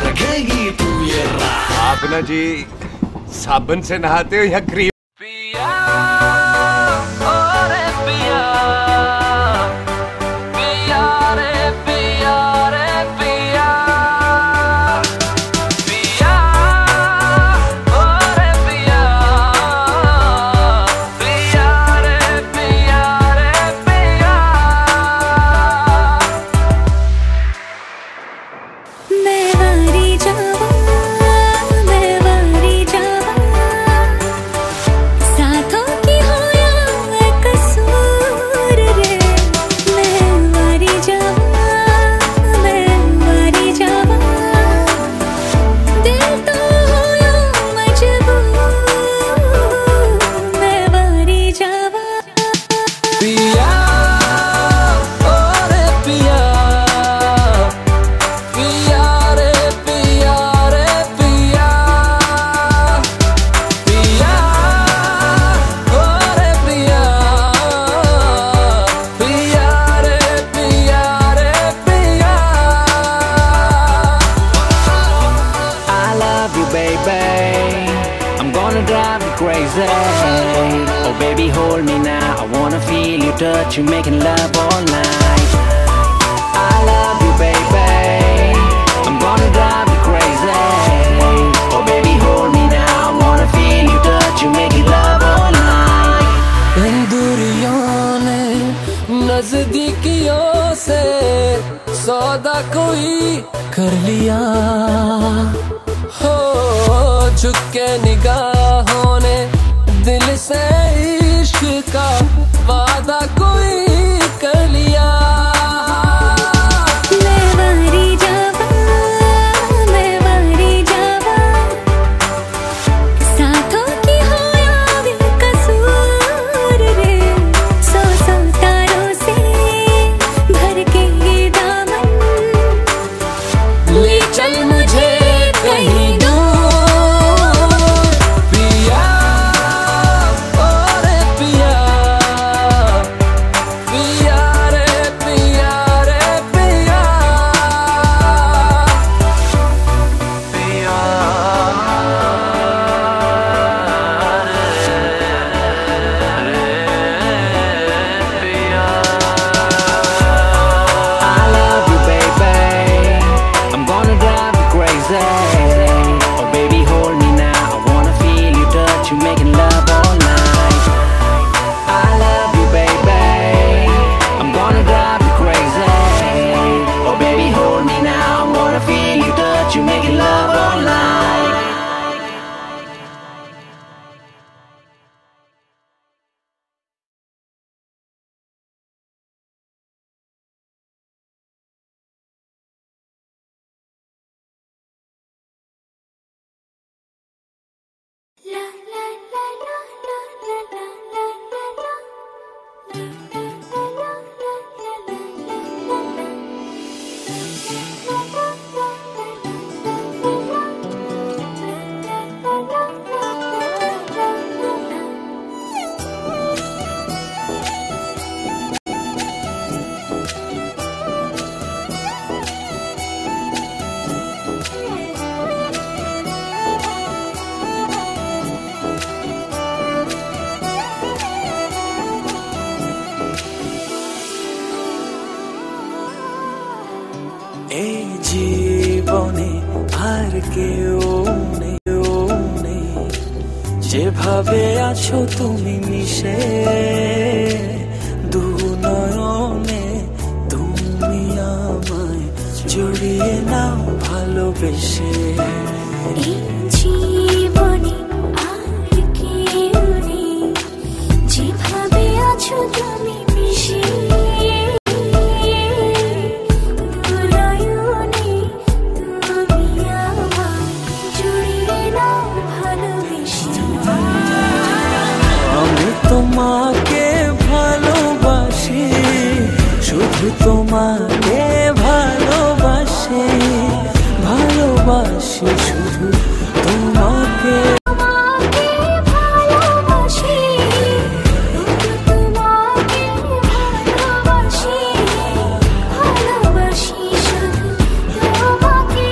रखेगी तू ये राह। आप ना जी साबुन से नहाते हो या क्रीम? पिया ओरे पिया, पिया रे पिया रे पिया, पिया ओरे पिया, पिया रे पिया रे पिया। मैं वारी जावा, मैं वारी जावा, साथों की हो या मैं कसूर रे। मैं वारी जावा, मैं वारी जावा, दिल तो हो या मजबूर। मैं वारी जावा। पिया ओरे पिया, पिया रे पिया रे पिया, पिया ओरे पिया, पिया रे पिया रे पिया। I love you, baby. I'm gonna drive you crazy. Oh, baby, hold me now. I wanna feel you touch you, making love all night. I love you, baby. I'm gonna drive you crazy. Oh, baby, hold me now. I wanna feel you touch you, making love all night. इन दूरियों ने नजदीकियों से सौदा कोई कर लिया हो, झुक के निगाहों ने दिल से इश्क का वादा कोई कर लिया। मैं वारी जावा, मैं वारी जावा, साथों की हो या बेकसूर रे। सौ सौ तारों से भर के ये दामन, ले चल मुझे कहीं दूर। पिया ओरे पिया, पिया रे पिया रे पिया, पिया I love you, baby. I'm gonna drive you crazy. Oh, baby, hold me now. I wanna feel you touch you, making love all night. I love you, baby. I'm gonna drive you crazy. Oh, baby, hold me now. I wanna feel you touch you, making love all night. ला ला ला ला ला ला ला ला ला ला। ला ला ला ला ला ला ला ला ला। ला ला ला ला ला ला ला। ला ला ला ला ला ला এই জীবনে আর কেউ নেই, যেভাবে আছো তুমি মিশে দু নয়নে, তুমি আমায় জড়িয়ে নাও ভালোবেসে। এই জীবনে আর কেউ নেই, যেভাবে আছো তুমি মিশে দু নয়নে, তুমি আমায় জড়িয়ে নাও ভালোবেসে। আমি তোমাকে ভালোবাসি, শুধু তোমাকে ভালোবাসি, ভালোবাসি শুধু তোমাকে। তোমাকে ভালোবাসি, শুধু তোমাকে ভালোবাসি, ভালোবাসি শুধু তোমাকে।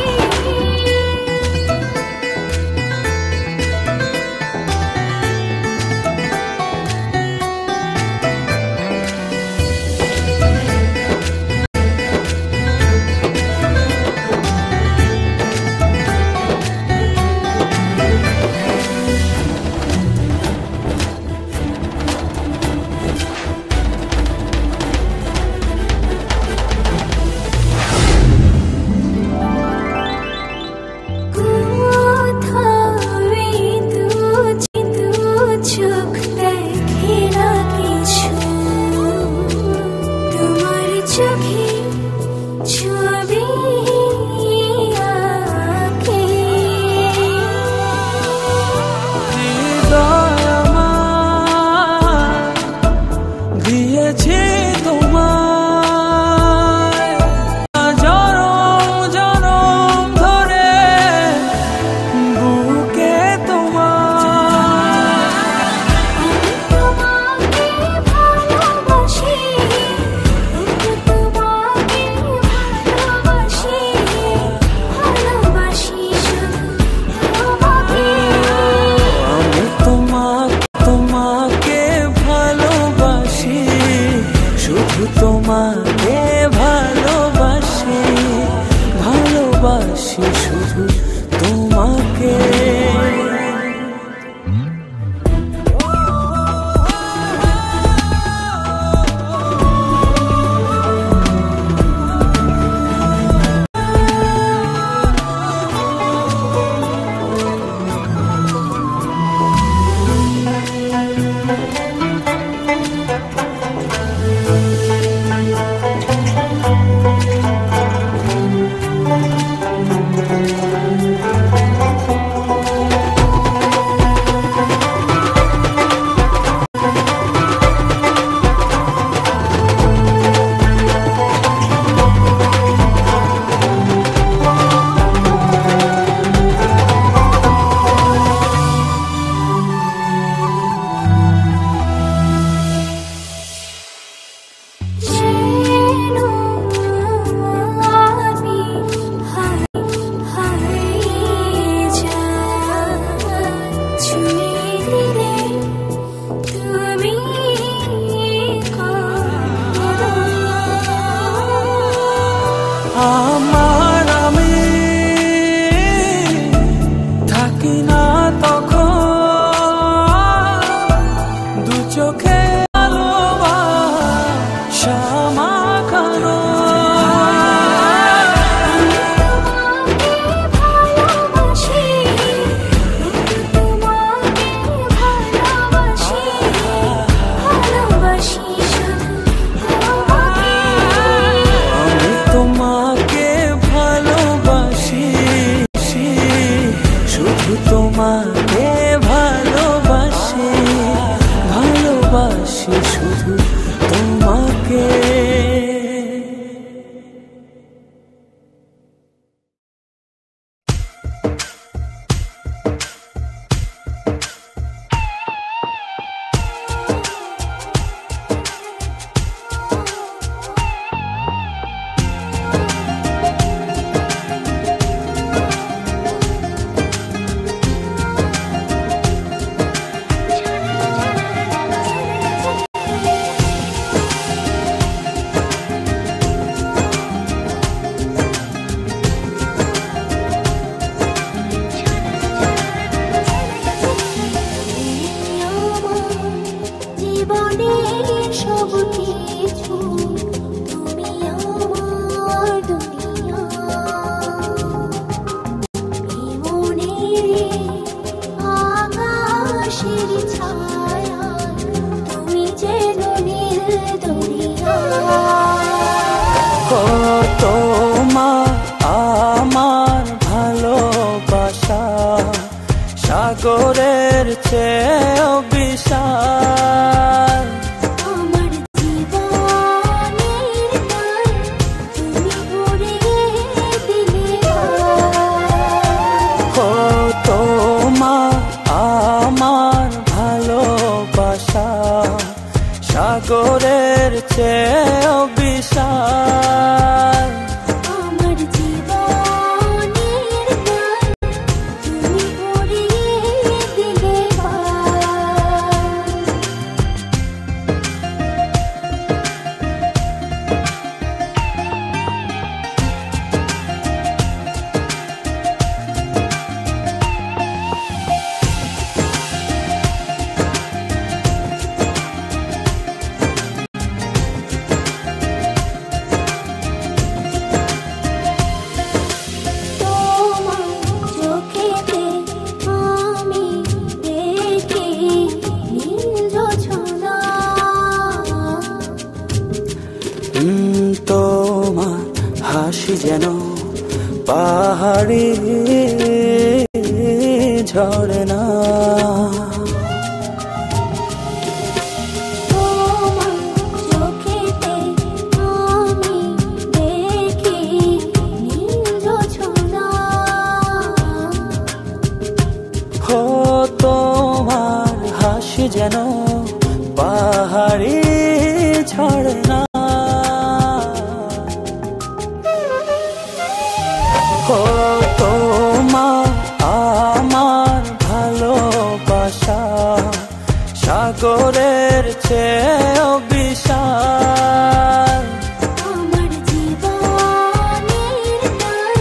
ভালোবাসি শুধু তোমাকে। আমার আমি থাকি না তখন দু চোখে ভালোবাসা মাখানো। তোমাকে ভালোবাসি, ভালোবাসি শুধু তোমাকে। তোমার আমার ভালোবাসা সাগরের চেয়েও বিশাল। আমার জীবনের গান তুমি ভরিয়ে দিলে। তোমার আমার ভালোবাসা সাগরের চেয়েও বিশাল। আমার জীবনের গান তুমি ভরিয়ে দিলে। তোমার হাসি যেন পাহাড়ি ঝরনা। তোমার হাসি যেন পাহাড়ি ঝরনা। তোমার আমার ভালোবাসা সাগরের চেয়েও বিশাল। আমার জীবনের গান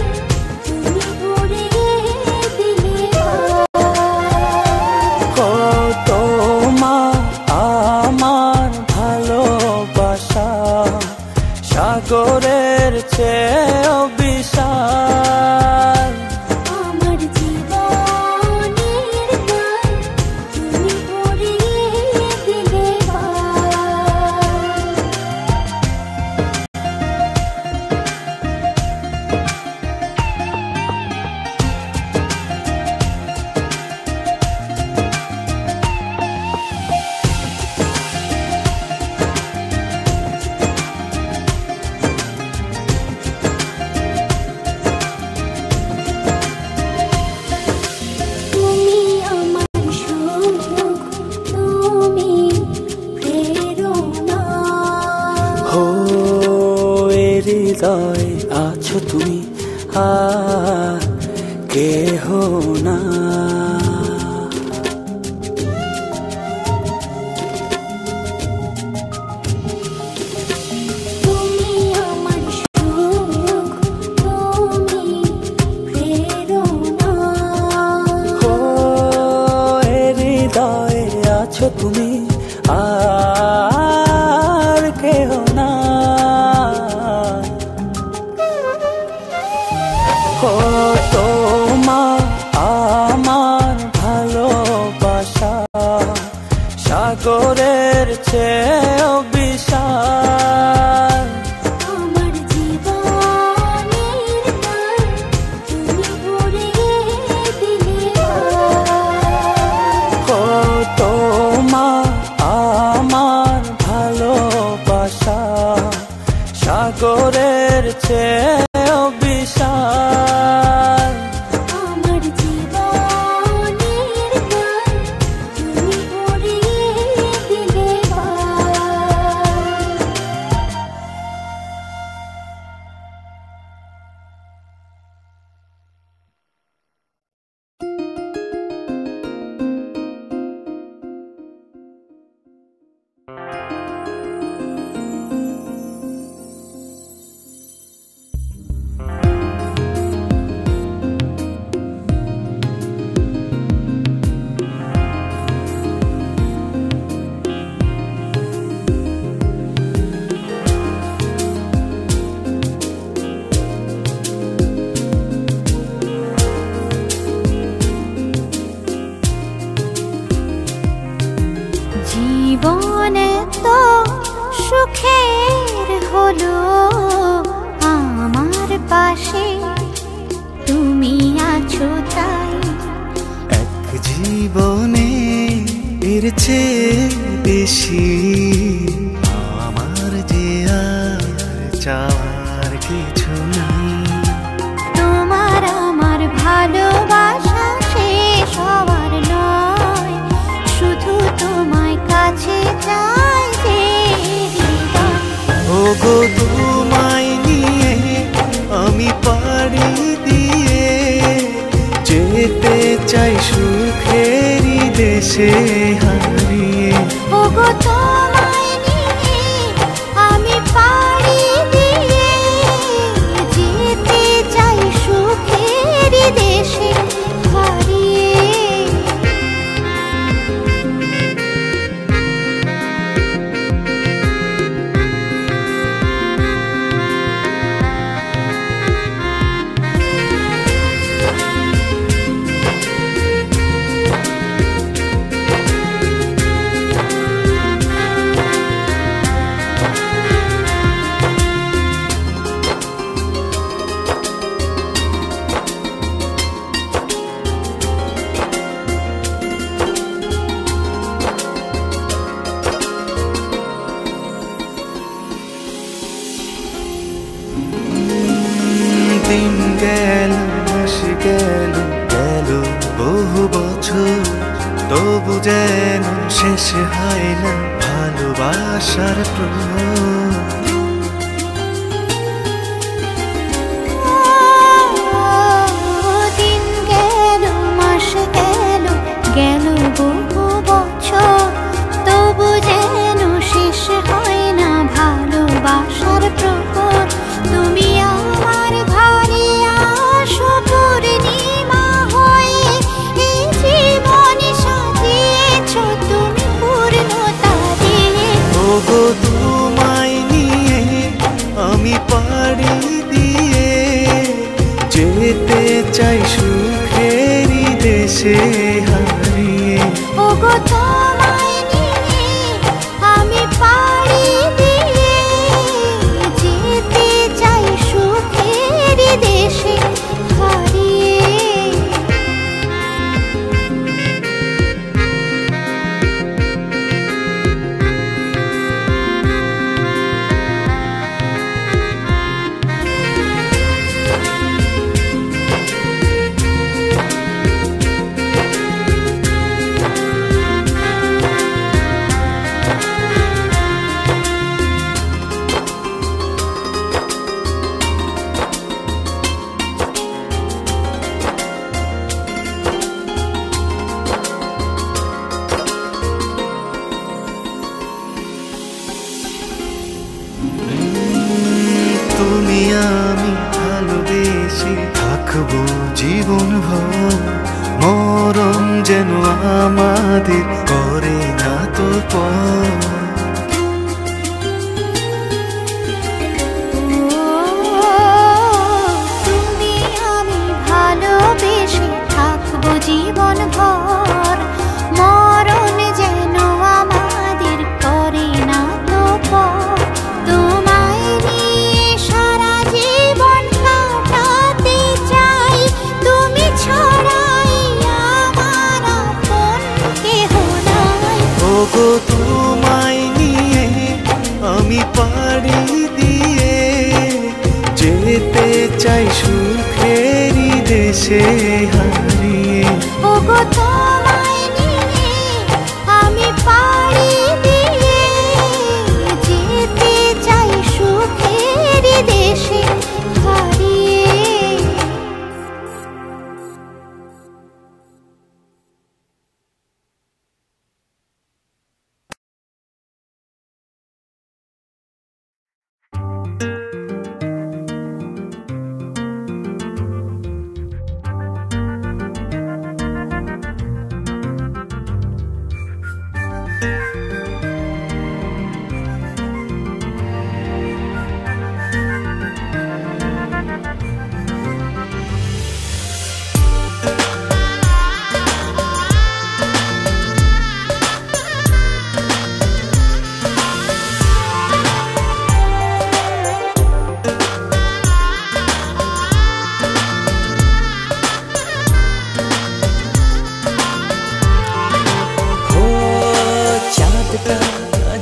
আর কেহ না। তুমি আমার সুখ, তুমি প্রেরণা। ও এ হৃদয়ে আছো তুমি, আর কেহ না। ও তোমার আমার ভালোবাসা সাগরের চেয়েও বিশাল। আমার জীবনের গান তুমি ভরিয়ে দিলে। ও তোমার আমার ভালোবাসা সাগরের চেয়েও বিশাল। আমার জীবনের গান তুমি ভরিয়ে দিলে। জীবনে তো সুখের হলো আমার পাশে তুমি আছো তাই। এক জীবনে এর চেয়ে বেশি আমার যে আর চাওয়ার কিছু নাই। তোমার আমার ভালোবাসা শেষ হওয়ার নয়, শুধু তোমায় কাছে চাই যে হৃদয়। ওগো তোমায় নিয়ে আমি পাড়ি দিয়ে যেতে চাই সুখেরই দেশে হারিয়ে। ওগো তোমায় নিয়ে আমি পাড়ি দিয়ে যেতে চাই সুখের দেশে হারিয়ে। দিন গেল মাস গেল গেল বহু বছর, তবু যেন শেষ হয় না ভালোবাসার প্রহর। দিন গেল মাস গেল গেল বহু বছর, তবু যেন শেষ হয় না ভালোবাসার প্রহর। তুমি আমার ঘরে আসো পূর্ণিমা হয়ে, এই জীবন সাজিয়েছ তুমি পূর্ণতা দিয়ে। ওগো তোমায় নিয়ে আমি পাড়ি দিয়ে যেতে চাই সুখেরই দেশে হারিয়ে। ওগো তোমায় নিয়ে আমি পাড়ি দিয়ে যেতে চাই সুখের দেশে হারিয়ে। জীবন ভর মরণ যেন আমাদের করে না তো পর। তুমি আমি ভালোবেসে থাকবো জীবন ভর, মরণ যেন আমাদের করে না তো পর। তোমায় নিয়ে সারা জীবন কাটাতে চাই, তুমি ছাড়াই আমার আপন কেহ নাই। ওগো তোমায় নিয়ে আমি পাড়ি দিয়ে যেতে চাই সুখেরই দেশে হারিয়ে। ওগো তোমায় নিয়ে আমি পাড়ি দিয়ে যেতে চাই সুখের দেশে হারিয়ে।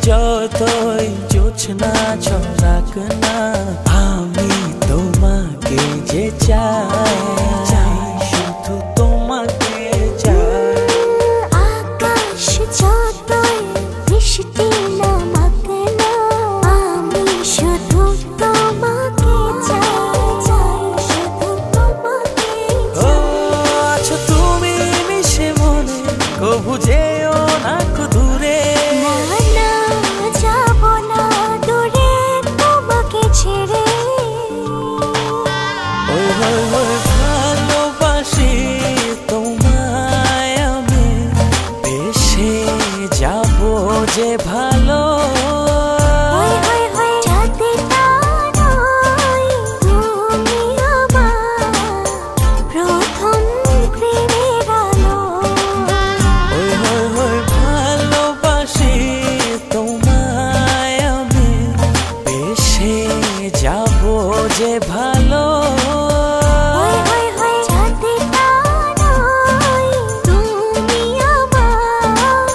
যতই জোছনা ছড়াক না, আমি তোমাকে যে চাই, শুধু তোমাকে চাই। আকাশ যতই বৃষ্টি নামাক না, আমি শুধু তোমাকে চাই, শুধু তোমাকে ও আছো তুমি মিশে মনে, কবু যেও না কো দূরে। যাব না দূরে তোমাকে ছেড়ে। ওই ওই ওই ভালোবাসি তোমায় আমি, বেশে যাব যে ভালো। হই হই হই যাতে না নয়, তুমি আমার প্রথম প্রেমের আলো। ওই ওই ওই ভালোবাসি তোমায় আমি, বেশে যাব যে ভালো। হই হই হই যাতে না নয়, তুমি আমার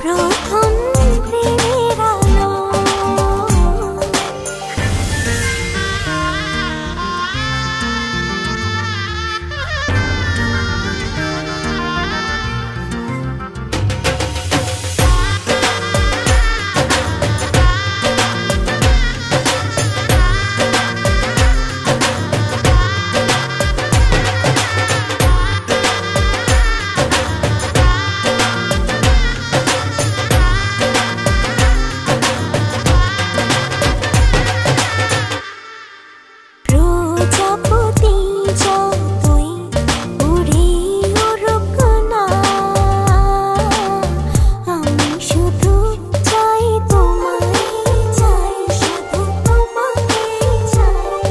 প্রথম প্রেমের আলো। প্রজাপতি যতই উড়ে উড়ুক না, আমি শুধু চাই তোমায় চাই, শুধু তোমাকে চাই।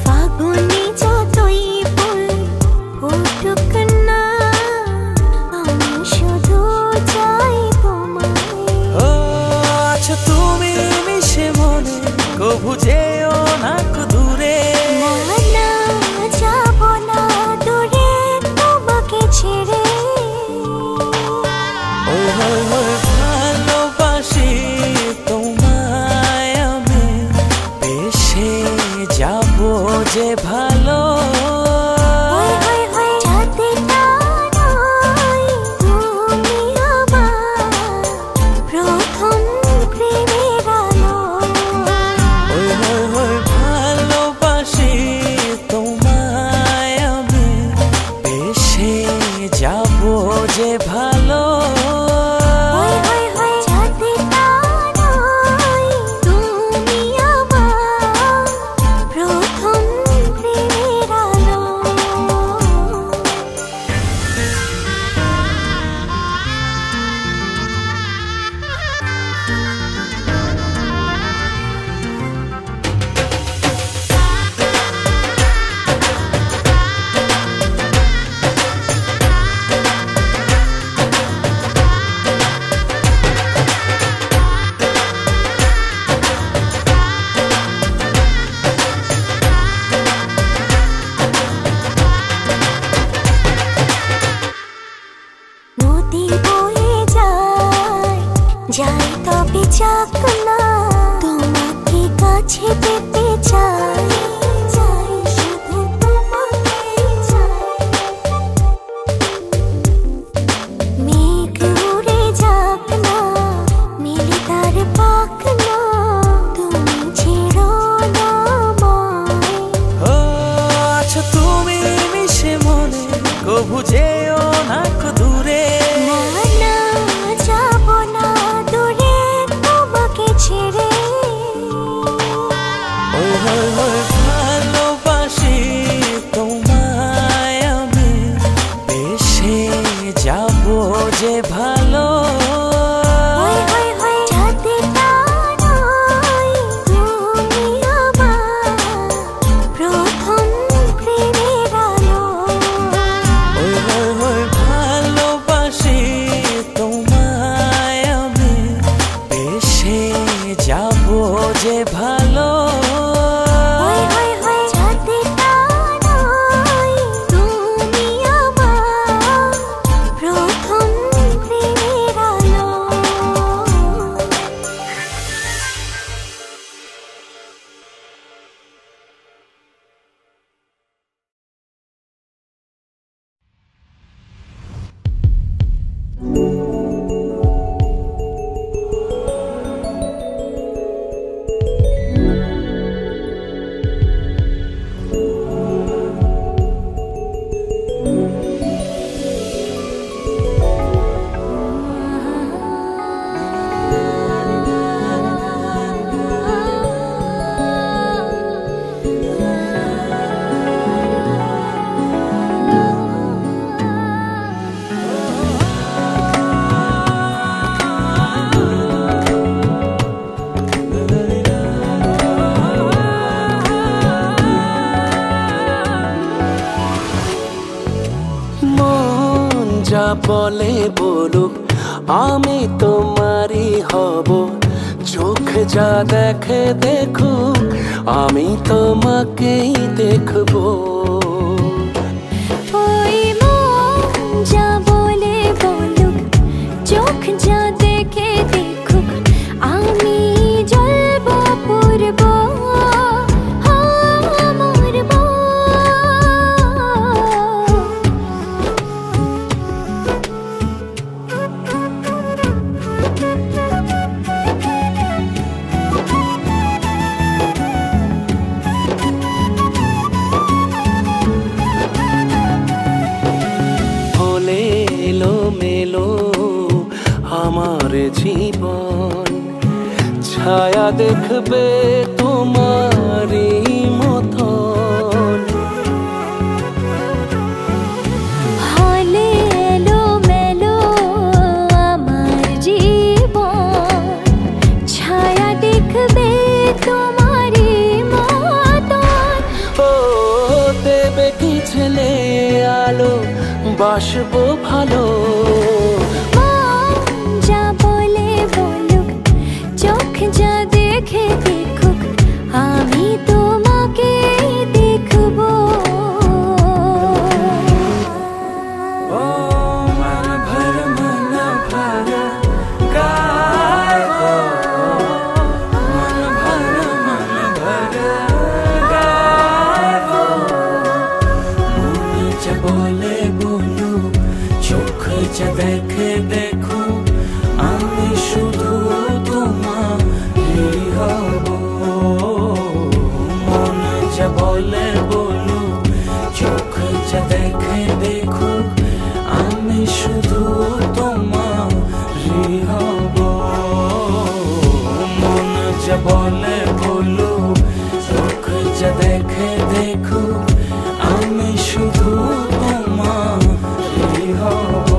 ফাগুনে যতই ফুল ফুটুক না, আমি শুধু চাই তোমায়। ও আছো তুমি মিশে মনে, কবু যেও না কো দূরে। যাব না দূরে তোমাকে ছেড়ে। ওই ওই ওই ভালোবাসি তোমায় আমি, বেশে যাব যে ভালো। হই হই হই যাতে না নয়, তুমি আমার প্রথম প্রেমের আলো। ওই ওই ওই ভালোবাসি তোমায় আমি, বেশে যাব যে ভালো। হই হই হই যাতে না নয়, তুমি আমার প্রথম প্রেমের আলো। যাক না, তোমাকে কাছে পেতে চাই, চাই শুধু তোমাকে চাই। মেঘ উড়ে যাক না, মিলে তার পাক না, তুমি ছেড়ো না আমায়। ও আছো তুমি মিশে মনে, কভু যেও না কো দূরে। না না যাব না দূরে তোমাকে ছেড়ে। ওই ওই ওই ভালোবাসি তোমায় আমি, বেশে যাব যে ভালো। ওই ওই ওই ছাদে টানাই তুমি আমার প্রথম প্রেমের আলো। ওই ওই ওই ভালোবাসি তোমায় আমি, বেশে যাব যে ভালো। ওই ওই ওই ছাদে টানাই তুমি আমার প্রথম প্রেমের আলো। মন যা বলে বলুক, আমি তোমারই হব। চোখ যা দেখে দেখুক, আমি তোমাকেই দেখবো। ওই মন যা বলে বলুক, চোখ যা দেখে দেখুক, আমি জ্বলবো পুরবো, মরবো। হলে এলো মেলো আমার জীবন, ছায়া দেখবে তোমারই মতন। হলে এলো মেলো আমার জীবন, ছায়া দেখবে তোমারই মতন। ও দেবে কি ছেলে আলো, বাসবো ভালো। মন যা বলে বলুক, চোখ যা দেখে দেখুক, আমি তোমাকে দেখবো। ও মন ভর গায়বো, মন ভর গায়বো। মন যা বলে বলু, চোখ যা দেখে দেখো, আমি শুধু তোমারই হব। মন যা বলে বলু, চোখ যা দেখে দেখো, আমি শুধু তোমারই হব। মন যা বলে বলু, চোখ যা দেখে দেখো, আমি শুধু তোমারই হব।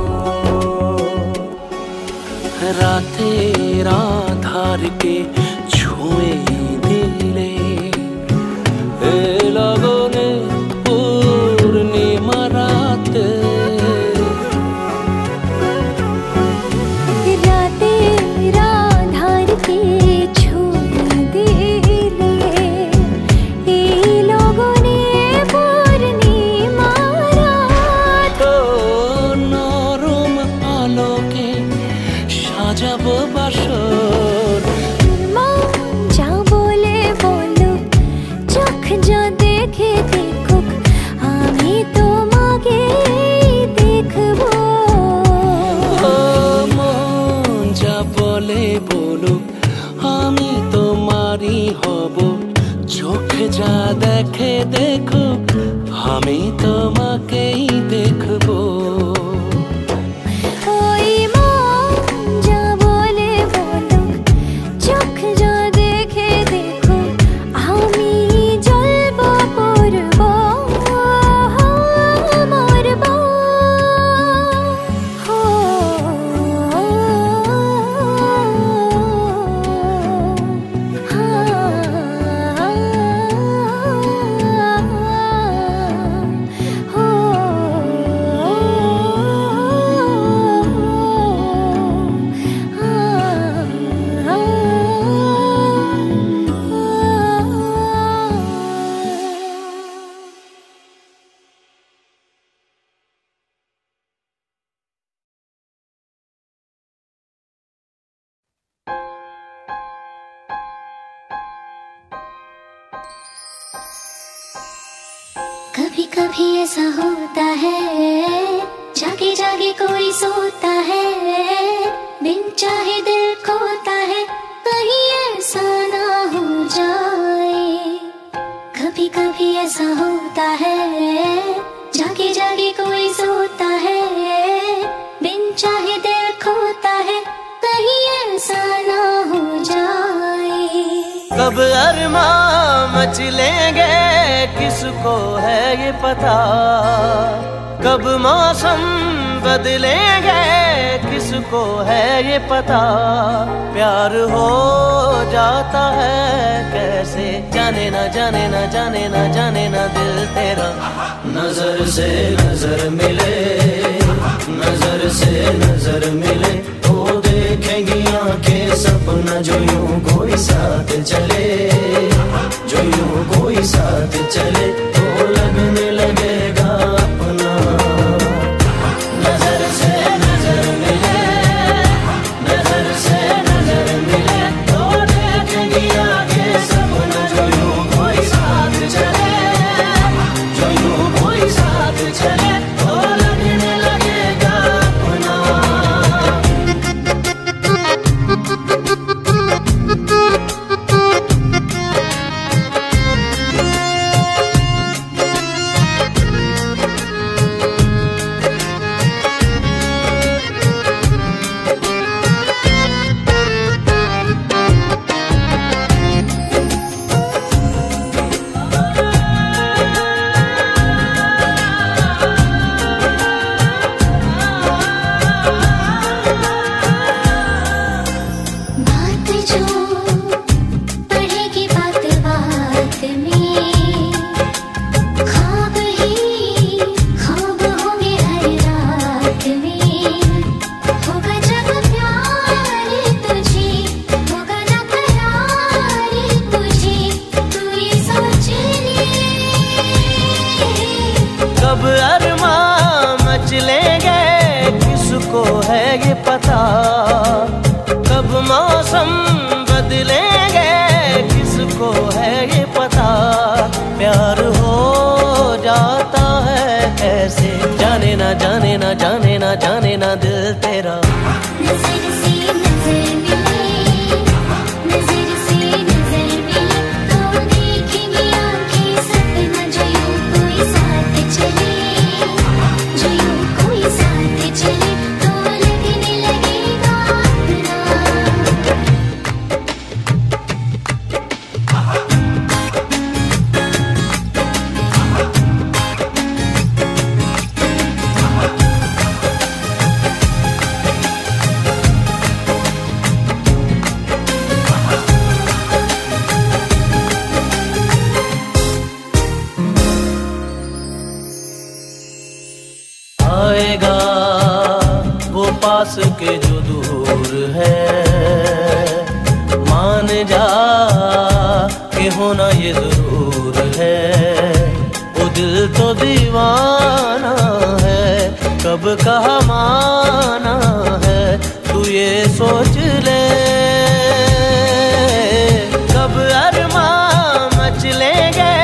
যা দেখে দেখুক আমি তোমাকেই দেখবো। ওই মন যা বলে বলুক, চোখ যা দেখে দেখুক, আমি জ্বলবো পড়বো মরবো। कभी कभी ऐसा होता है, जागे जागे कोई सोता है, बिन चाहे दिल खोता है, कहीं ऐसा ना हो जाए। कभी कभी ऐसा होता है, जागे जागे कोई सोता है, बिन चाहे दिल खोता है, कहीं ऐसा ना हो जाए। कब अरमां मचलेंगे किसको है ये पता, कब मौसम बदलेंगे किसको है ये पता। प्यार हो जाता है कैसे, जाने ना जाने ना जाने ना जाने ना दिल तेरा। नजर से नजर मिले, नजर से नजर मिले, तो देखेंगी आंखें सपना जो यूं कोई साथ चले, जो यूं कोई साथ चले, तो लगने लगेगा अपना। नजर से नजर मिले, नजर से नजर मिले, तो देखेंगी आंखें सपना जो यूं कोई साथ चले, जो यूं कोई साथ चले, तो लगने लगेगा अपना। बात जो पड़ेगी बात बात में, ख्वाब ही ख्वाब होंगे हर रात में। होगा जब प्यार तुझे, होगा ना करार तुझे, तू ये सोच ले। कब अरमां मचलेंगे किसको है ये पता, कब मौसम बदलेंगे किसको है ये पता। प्यार हो जाता है कैसे, जाने ना जाने ना जाने ना जाने ना दिल तेरा। नजर से नजर मिले, नजर से नजर मिले, तो देखेंगी आंखें सपना जो यूं कोई साथ चले, जो यूं कोई साथ चले, तो लगने लगेगा अपना। आएगा वो पास के जो दूर है, मान जा के होना ये जरूर है। वो दिल तो दीवाना है, कब कहा माना है, तू ये सोच ले। कब अरमां मचलेंगे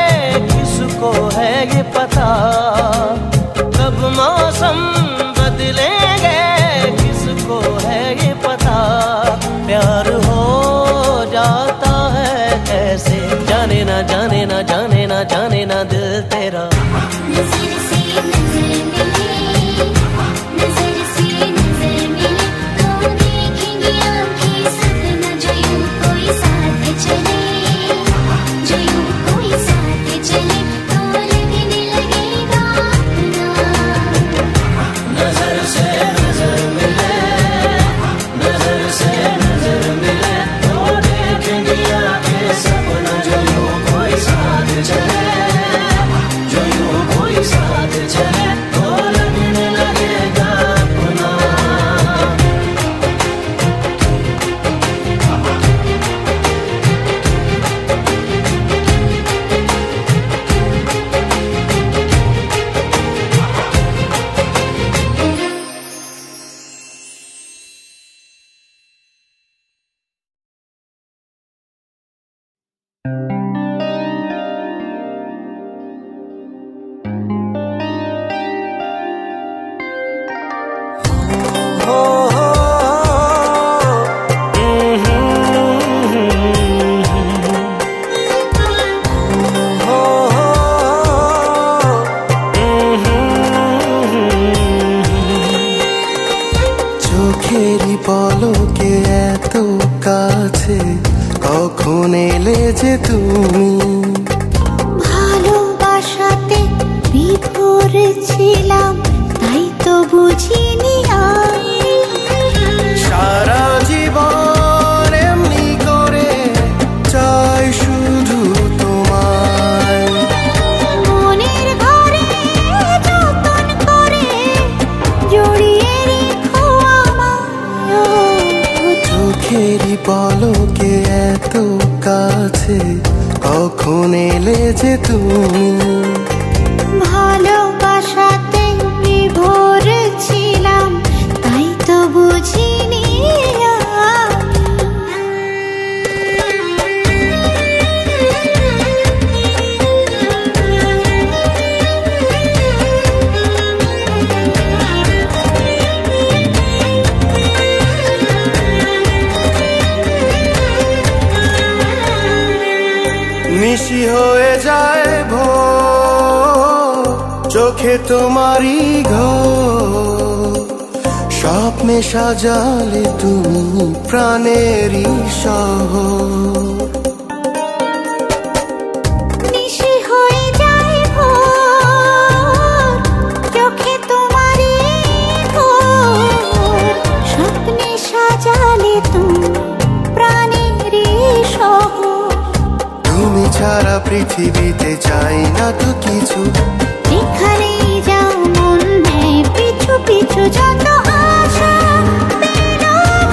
किसको है ये पता, कब मौसम बदलेंगे किसको है ये पता। प्यार हो जाता है कैसे, जाने ना जाने ना जाने जाने ना दिल तेरा। नजर से नजर मिले, नजर से नजर मिले, तो देखेंगे आंखें सपना जो यूं कोई साथ चले, जो यूं कोई साथ चले, तो लगने लगेगा अपना। नजर से नजर मिले, नजर से नजर मिले, तो देखेंगे आंखें सपना जो यूं कोई साथ चले, जो यूं कोई साथ चले, तो लगने लगेगा अपना। চোখেরই পলকে এত কাছে কখন এলে যে তুমি, ভালোবাসাতে বিভোর ছিলাম তাই তো বুঝিনি আমি, সারা জীবন এমনি করে চাই শুধু তোমায়। মনের ঘরে যতন করে জড়িয়ে রেখো আমায়। চোখেরই পলকে এত কাছে কখন এলে যে তুমি, ভালোবাসাতে বিভোর ছিলাম তাই তো বুঝিনি নিশি হয়ে যায় ভোর, চোখে তোমারই ঘর, স্বপ্নে সাজালে তুমি প্রাণেরই শহর। নিশি হয়ে যায় ভোর, চোখে তোমারই ঘোর, স্বপ্নে সাজালে তুমি প্রাণেরই শহর। তুমি ছাড়া পৃথিবীতে চাই না তো কিছু, যেখানেই যাও মন নেয় পিছু পিছু, যত আশা পেল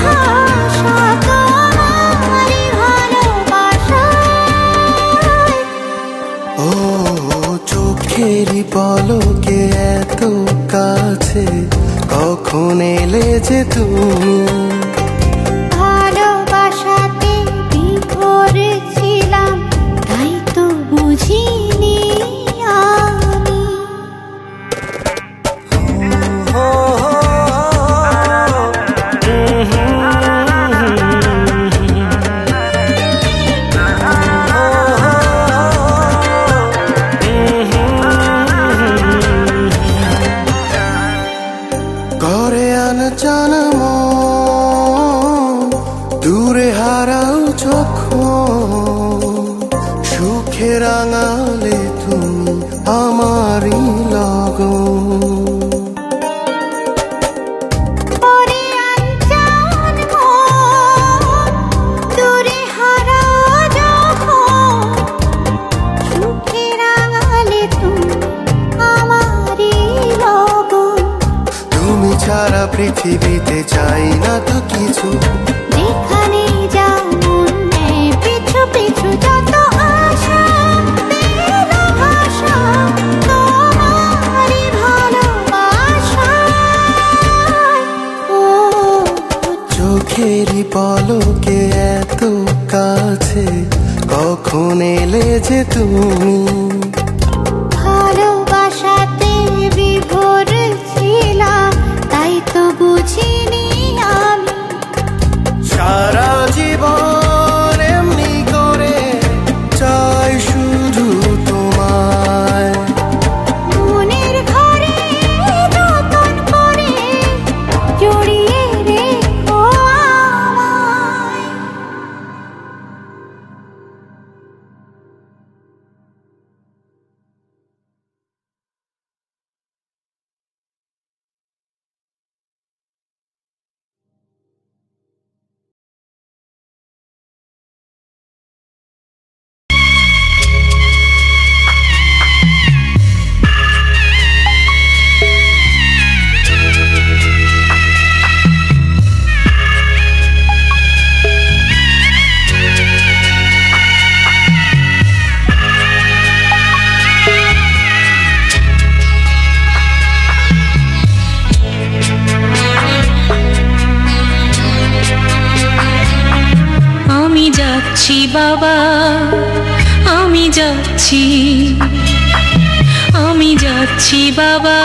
ভাষা তোমারই ভালোবাসায়। ও চোখেরই পলকে এত কাছে কখন এলে যে তুমি, ভালোবাসাতে বিভোর ছিলাম তাই তো বুঝিনি আমি। ঘরে আনচানা মন দূরে হারাও যখন, সুখে রাঙালে তুমি আমারই লগন। পরে আনজান মন দূরে হারাও যখন, সুখে রাঙালে তুমি আমারই লগন। তুমি ছাড়া পৃথিবীতে চাই না তো কিছু, যেখানেই যাও মন নেয় পিছু পিছু, যত আশা পেল ভাষা তোমারই ভালোবাসায়। ও চোখেরই পলকে এত কাছে কখন এলে যে তুমি, ভালোবাসাতে বিভোর ছিলাম তাই তো বুঝিনি আমি। সারা জীবন এমনি করে চাই শুধু তোমায়। যাচ্ছি বাবা, আমি যাচ্ছি, আমি যাচ্ছি বাবা,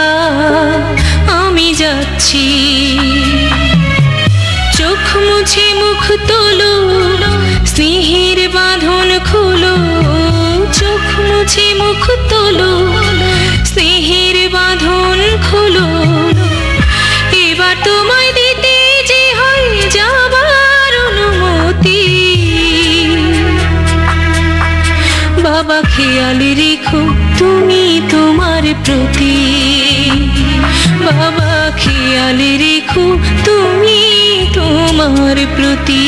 আমি যাচ্ছি। চোখ মুছে মুখ তোলো, স্নেহের বাঁধন খোলো, চোখ মুছে মুখ তোলো, স্নেহের বাঁধন খোলো। এবার তোমায় দিতে যে হয় যাবার অনুমতি। বাবা খেয়াল রেখো তুমি তোমার প্রতি, বাবা খেয়াল রেখো তুমি তোমার প্রতি।